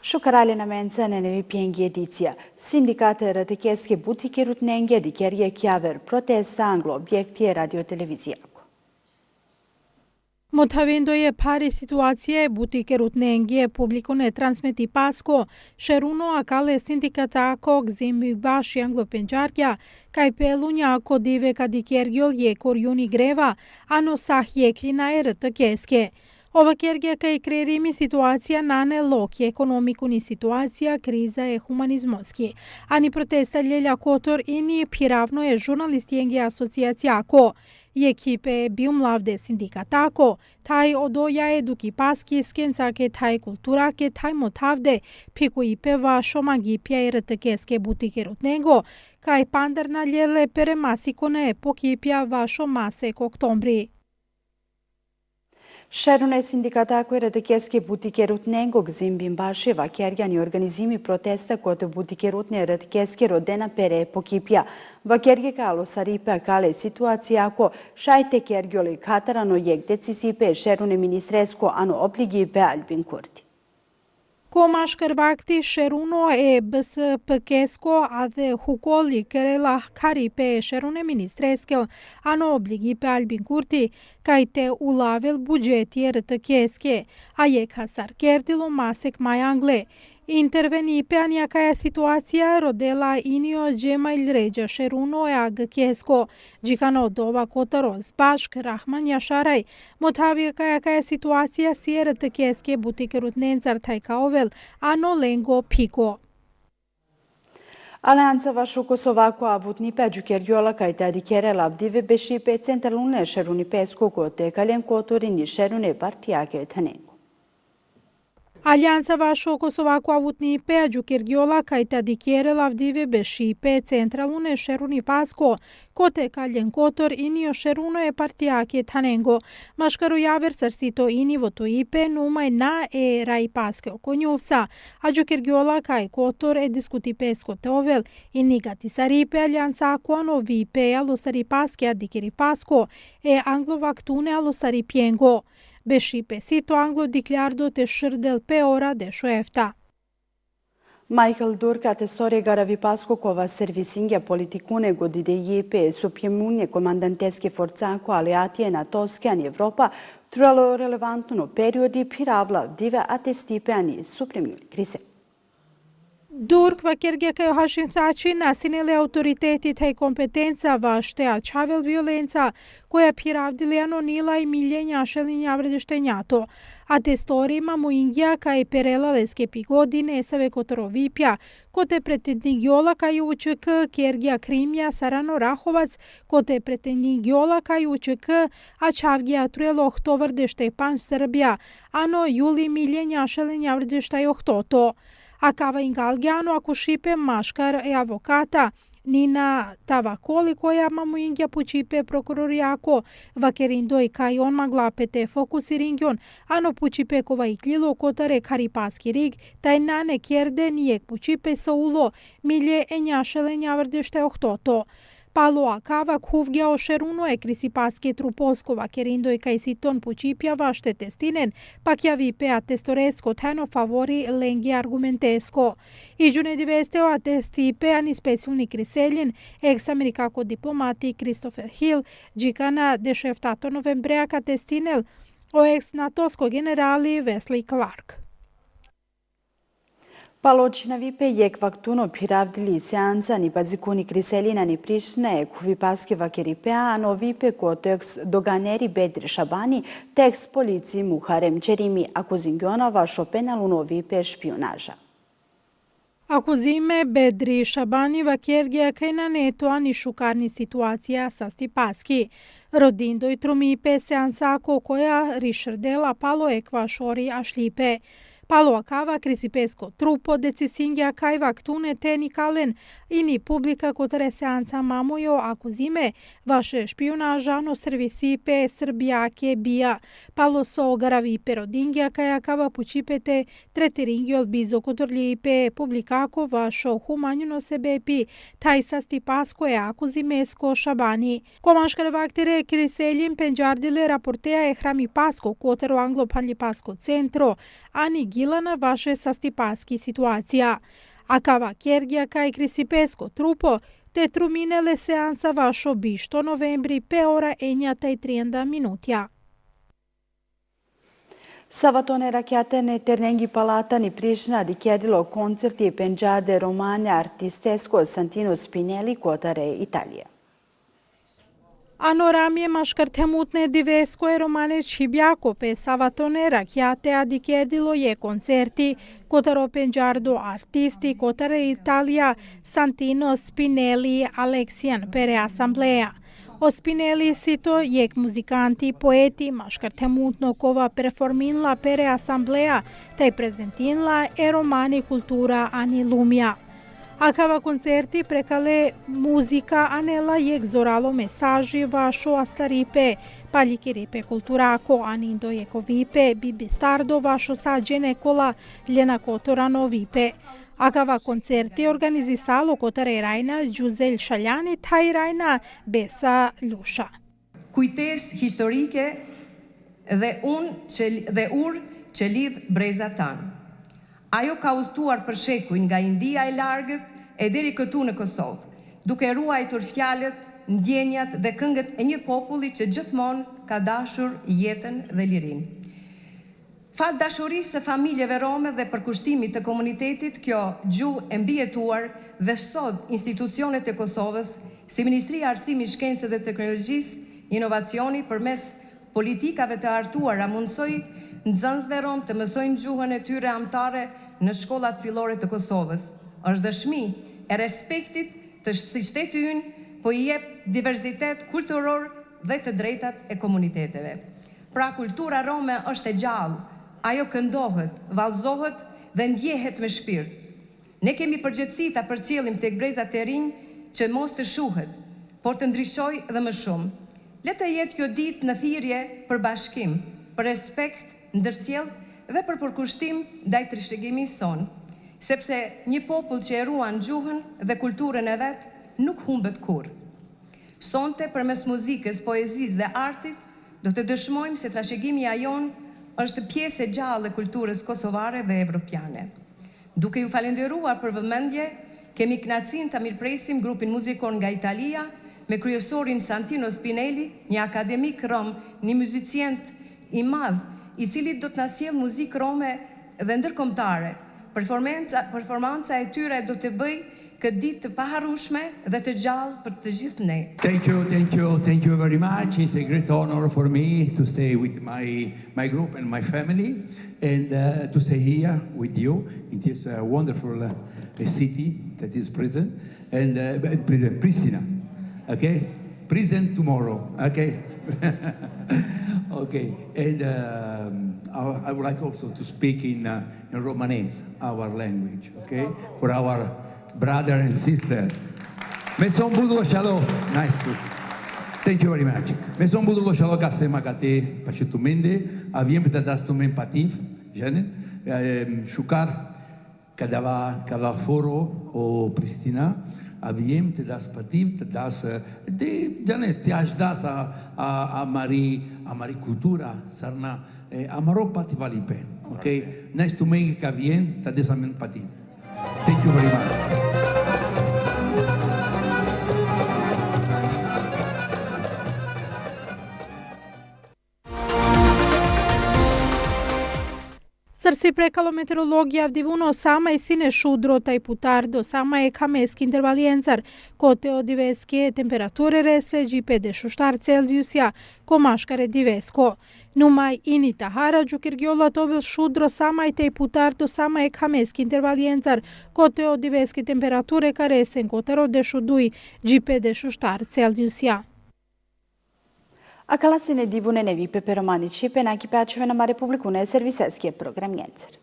Shukarale na menca në vipjengi edicija. Sindikate rëtëkeske butike rutnenge dikerje kjaver protesta anglo objektje radio-televizijako. Më të vendoje pari situacije butike rutnenge publikun e transmiti pasko, shëruno akale sindikata ako gzimi bashi anglo penjarkja, kaj pelunja ako dive ka dikergjol je korjuni greva, ano sah je klina e rëtëkeske. Ova kjergja ka i krerimi situacija nane lokje ekonomiku ni situacija kriza e humanizmoski. Ani protesta ljelja kotor ini piravno e žurnalistjengi asociacija ako. I ekipe biumlavde sindikatako, taj odoja eduki paski skencake taj kulturake taj motavde piku ipeva shomagipja e rëtëkeske butike rutnego, kaj pandarna ljele pere masikone pokipja va shomase oktombri. Shërun e sindikatako e rëtëkeske butike rutnengo gzim bimbashi va kjergja një organizimi protesta kote butike rutne rëtëkeske rodena pere pokipja. Va kjergje ka alosaripe akale situacija ako shajte kjergjoli katarano jek decisipe shërun e ministresko ano obligipe Albin Kurti. Koma shkërbakti shëruno e BSP-kesko adhe hukoli kërela karipe shërun e ministreske ano obligipe Albin Kurti kajte ulavel bugjeti e rëtëkeske, a je kasar kertilo masek maj angle. Interveni pe anja kaja situacija rodela inio gjema il regja shëruno e agë-kesko, gjikano dova kotaros bashk Rahman Jasharaj, motavi kaja situacija si e rëtëkeske butike rutnencar tajkaovel, ano lengo piko. Alianca Vashu Kosovako avut pe gjukjergjola kajta dikere lavdive beshi pe centralune shëruni pesko kote kalen kotorin një shërune partijake të nengo. Alianca Vashu Kosovako avut një pe gjukjergjola kajta dikere lavdive beshi pe centralune shëruni pasko kote kalen kotor ini o shëruno e partijake të nengo. Mashkaru javer sërsito ini votu ipe numaj na e rai paske o konjuvca. A gjukjergjola kaj kotor e diskuti pesko të ovel ini gati saripe alianca ako ano vipe alosari paske a dikeri pasko e anglo vaktune alosari pjengo. Beshipe sito anglo diklardo të shërdel pe ora dhe shoefta. Michael Durka, atestore garavi pasko kova servisingja politikune godide jepe supjemunje komandanteske forcanko aliatije NATO-ske ani Evropa, tralo relevantno periodi piravla dive atestipe ani suplemnjuli krise. Durk va kjergja ka johashin thaqin asinele autoritetit hej kompetenca va shtea qavel violenca koja piravdili anonila i miljenja shelin javredishte njato. Atestori ma muingja ka i perela leske pigodine esave kotorovipja, kote pretendingjola ka i UČK kjergja Krimja Sarano Rahovac, kote pretendingjola ka i UČK a qavgja truelo ohtovrdishte pan Srbija, ano juli miljenja shelin javredishte ohtoto. Akava ingalgjano ako shipe mashkar e avokata Nina Tavakoli koja mamuingja puqipe prokurorijako vakerindoj ka jon maglapete fokusiringjon ano puqipe kova iklilo kotare karipaski rig taj nane kjerde nijek puqipe sa ulo milje e njashele njavrdishte ohtoto. Palo akava khuvgja o shëruno e krisipaske truposkova kerindoj ka i siton puqipja vashte testinen pakja vipe atestoresko tano favori lengi argumentesko. I gjune diveste o atestipe ani specijalni kriselin ex-amerikako diplomati Christopher Hill gjikana dhe sheftato novembrea ka testinel o ex-natosko generali Wesley Clark. Paločina vipe jek vaktuno piravdili seanca ni pazikuni kriselina ni Prištine e kuvi paske vakeripea ano vipe koteks doganeri Bedri Shabani teks policiji Muharem Qerimi akuzingjona va shopenaluno vipe špionaža. Akuzime Bedri Shabani va kjergja kajna neto ani shukarni situacija sa Stipaski. Rodindoj trumipe seansako koja rishrdela palo ekvašori ašlipe. Palo akava krisipesko trupo decisingja kaj vaktune te nikalen ini publika kotre seansa mamujo akuzime vaše špionaža no servisipe Srbijake bija. Palo so garavipe rodingja kaj akava pučipete tretiringjol bizo kotorlipe publikako vašo humanjuno sebepi tajsa Stipasko e akuzimesko Shabani. Komaškare vaktire kriseljim penjardile raportea e hrami pasko kotero anglo panli pasko centro ani Gilana vaše sa stipatski situacija. Akava Kjergja kaj Krisipesko trupo te truminele seansa vašo bišto novembri pe ora 1:30 minutja. Savatone rakjate në Ternengi Palata në Prishna dikjedilo koncerti pengjade romane artistesko Santino Spinelli kotare Italije. Anoramje mashkërtemutne divesko e romane Qibjako pe Savatone rakjate a dikjedilo je koncerti kotaro penjardo artisti kotare Italija Santino Spinelli Aleksian pere asamblea. O Spinelli sito jek muzikanti, poeti, mashkërtemutno kova performinla pere asamblea te prezentinla e romani kultura ani lumja. Akava koncerti prekale muzika anela jek zoralo mesaži vašo astaripe, palikiripe kulturako anindo jekovipe, bibistardo vašo sađene kola ljena kotorano vipe. Akava koncerti organizisalo kotare Rajna Gjuzel Shaljani taj Rajna Besa Lusha. Kujtes historike dhe urë që lidh breza tanë. Ajo ka udhëtuar për shekuj nga India e largët e deri këtu në Kosovë, duke ruajtur fjalët, ndjenjat dhe këngët e një populli që gjithmonë ka dashur jetën dhe lirinë. Fal dashurisë së familjeve rome dhe përkushtimit të komunitetit, kjo gjuhë e mbijetuar dhe sot institucionet e Kosovës, si Ministria e Arsimit, Shkencës dhe Teknologjisë, Inovacioni përmes politikave të artuara mundsoi nxënësve rom të mësojnë gjuhën e tyre amtare në shkollat fillore të Kosovës. Është dëshmi e respektit të si shteti ynë, po i jep diversitet kulturor dhe të drejtat e komuniteteve. Pra kultura rome është e gjallë, ajo këndohet, vallëzohet dhe ndjehet me shpirt. Ne kemi përgjegjësi ta përcjellim tek brezat e rinj që mos të shuhet, por të ndryshojë dhe më shumë. Le të jetë kjo ditë në thirrje për bashkim, për respekt ndërcjell dhe për përkushtim ndaj trishëgimisë sonë, sepse një popull që e ruan gjuhën dhe kulturën e vet nuk humbet kurrë. Sonte përmes muzikës, poezisë dhe artit do të dëshmojmë se trashëgimia jon është pjesë e gjallë e kulturës kosovare dhe evropiane. Duke ju falenderuar për vëmendje, kemi kënaqësinë ta mirpresim grupin muzikor nga Italia me kryesorin Santino Spinelli, një akademik rom, një muzicient i madh, i cili do të na sjellë muzikë rome dhe ndërkombëtare. Performanca e tyre do të bëj këtë ditë të paharrueshme dhe të gjallë për të gjithë ne. Thank you very much. It's a great honor for me to stay with my group and my family and to stay here with you. It is a wonderful city that is present and Pristina. Okay? Present tomorrow. Okay? Okay. And I would like also to speak in Romanese, our language, okay? For our brother and sister. Me son budullo shalom. Nice to. Thank you very much. Me son budullo shalom kase makate pashitumende. Aviem të das të me empativ, jene. Shukar kada foro o Pristina. Aviem të das pativ, të das de jene të ajdas a mari kultura sarna amaro pativalipe. Okay? Nice to make ka vien të desamen pativ. Thank you very much. Sërsi prekalo meteorologja avdivuno sama e sine shudro taj putardo, sama e kameski intervaliencar, kote o diveske temperature reste gjipe de shushtar Celsiusja, komashkare divesko. Numai ini tahara gjukirgjolla tobil shudro sama e taj putardo, sama e kameski intervaliencar, kote o diveske temperature karesen kotero de shuduj gjipe de shushtar Celsiusja. A kalasine divune nevi pe romani Shqipe na kipa që në ma Republikune serviseske program njencer.